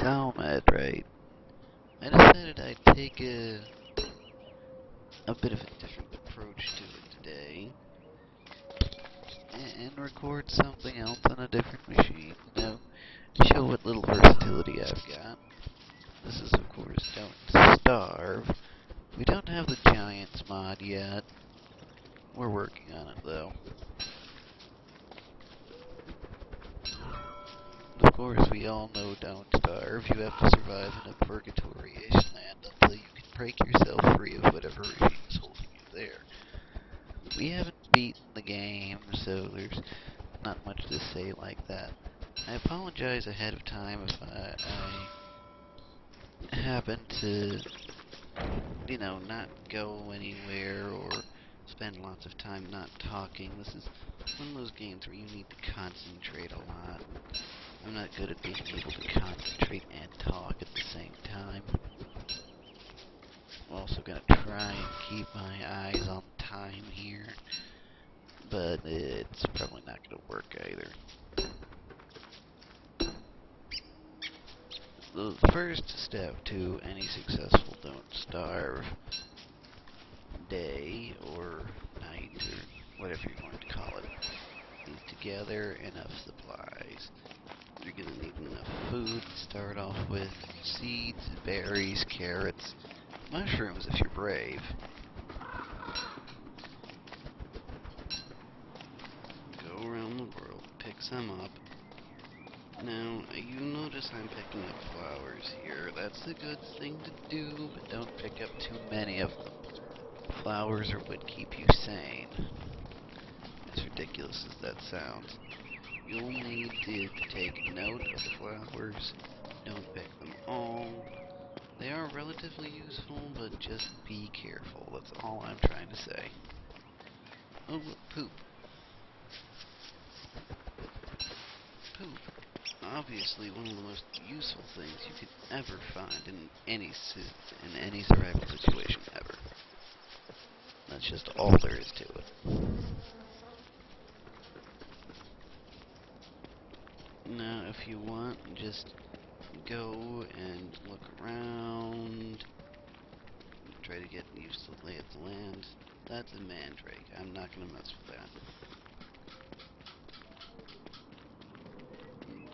Talmud, right? I decided I'd take a bit of a different approach to it today and record something else on a different machine, show what little versatility I've got. This is, of course, Don't Starve. We don't have the Giants mod yet. We're working on it, though. Of course, we all know Don't Starve. You have to survive in a purgatory-ish land until you can break yourself free of whatever regime is holding you there. We haven't beaten the game, so there's not much to say like that. I apologize ahead of time if I happen to, not go anywhere or spend lots of time not talking. This is one of those games where you need to concentrate a lot. I'm not good at being able to concentrate and talk at the same time. I'm also gonna try and keep my eyes on time here, but it's probably not gonna work either. The first step to any successful Don't Starve day or night or whatever you're going to call it is to gather enough supplies. You're going to need enough food to start off with: seeds, berries, carrots, mushrooms if you're brave. Go around the world, pick some up. Now, you notice I'm picking up flowers here. That's a good thing to do, but don't pick up too many of them. Flowers are what keep you sane. As ridiculous as that sounds. You'll need to take note of the flowers. Don't pick them all. They are relatively useful, but just be careful. That's all I'm trying to say. Oh, look, poop. Poop. Obviously one of the most useful things you could ever find in any survival situation ever. That's just all there is to it. Now, if you want, just go and look around. Try to get used to the lay of the land. That's a mandrake. I'm not going to mess with that.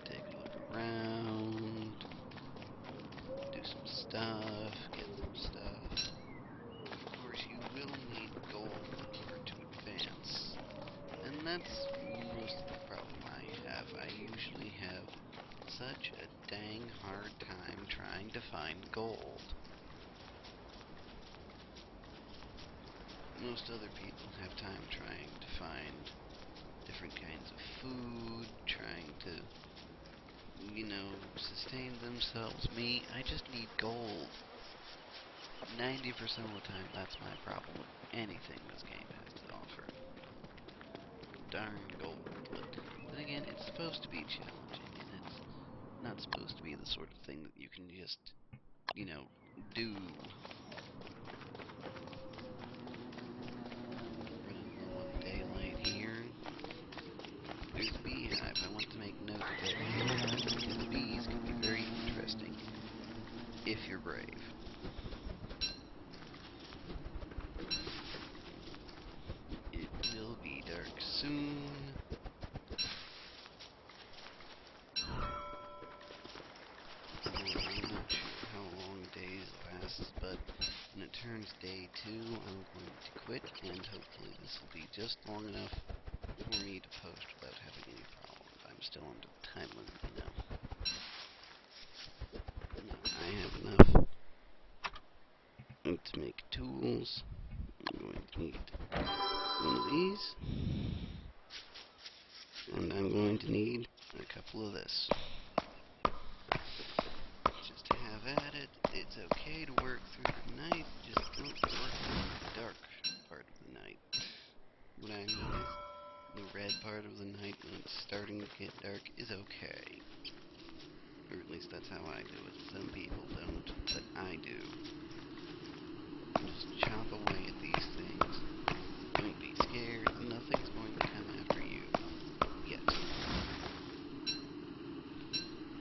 Take a look around. Do some stuff. Get some stuff. Of course, you will need gold in order to advance. And that's most of the problem I have. I usually have such a dang hard time trying to find gold. Most other people have time trying to find different kinds of food, trying to, sustain themselves. Me, I just need gold. 90% of the time, that's my problem with anything this game has to offer. Darn gold. But then again, it's supposed to be challenging, and it's not supposed to be the sort of thing that you can just, do. Running low on daylight here. There's a beehive. I want to make note of that beehive, because the bees can be very interesting if you're brave. It will be dark soon. I'm not sure how long days lasts, but when it turns day 2, I'm going to quit, and hopefully this will be just long enough for me to post without having any problems. I'm still under the time limit, Now, I have enough to make tools. I'm going to need one of these, and I'm going to need a couple of this. Just have at it. It's okay to work through the night, just don't work through the dark part of the night. What I mean is, the red part of the night when it's starting to get dark is okay. Or at least that's how I do it. Some people don't, but I do. Just chop away at these things. Don't be scared. Nothing's going to come after you. Yet.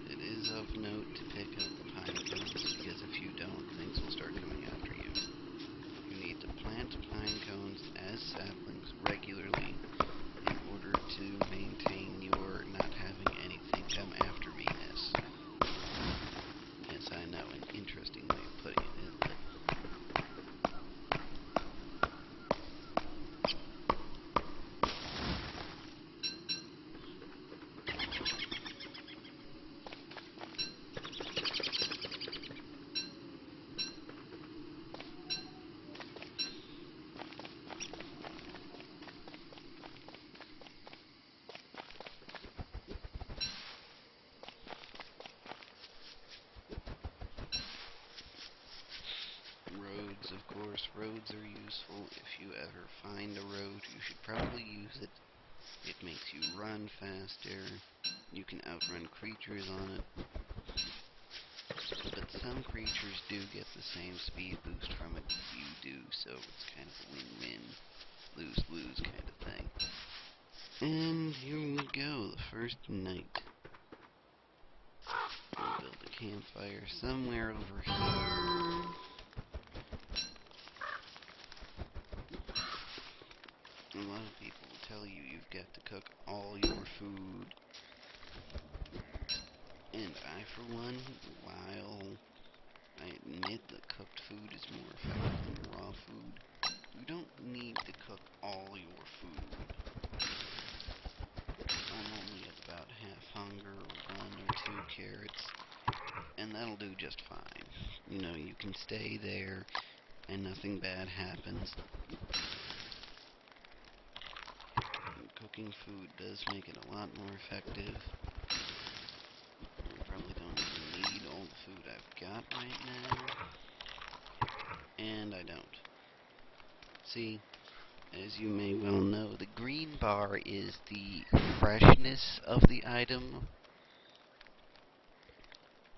It is of note to pick up course, roads are useful. If you ever find a road, you should probably use it. It makes you run faster. You can outrun creatures on it. But some creatures do get the same speed boost from it as you do, so it's kind of a win-win, lose-lose kind of thing. And here we go, the first night. We'll build a campfire somewhere over here. A lot of people will tell you you've got to cook all your food. And I, for one, while I admit that cooked food is more effective than raw food, you don't need to cook all your food. I'm only at about half hunger, 1 or 2 carrots, and that'll do just fine. You know, you can stay there, and nothing bad happens. And cooking food does make it a lot more effective. I probably don't really need all the food I've got right now. And I don't. See, as you may well know, the green bar is the freshness of the item,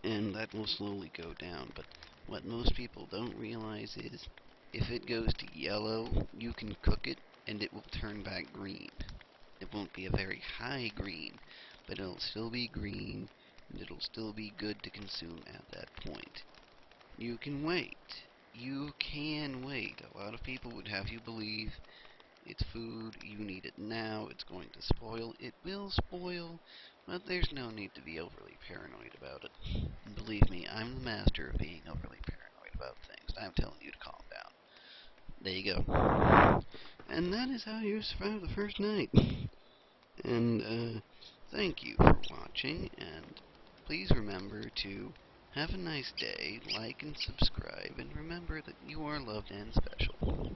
and that will slowly go down. But what most people don't realize is, if it goes to yellow, you can cook it, and it will turn back green. It won't be a very high green, but it'll still be green, and it'll still be good to consume at that point. You can wait. You can wait. A lot of people would have you believe it's food, you need it now, it's going to spoil. It will spoil, but there's no need to be overly paranoid about it. And believe me, I'm the master of being overly paranoid about things. I'm telling you to calm down. There you go. And that is how you survive the first night. And, thank you for watching, and please remember to have a nice day, like and subscribe, and remember that you are loved and special.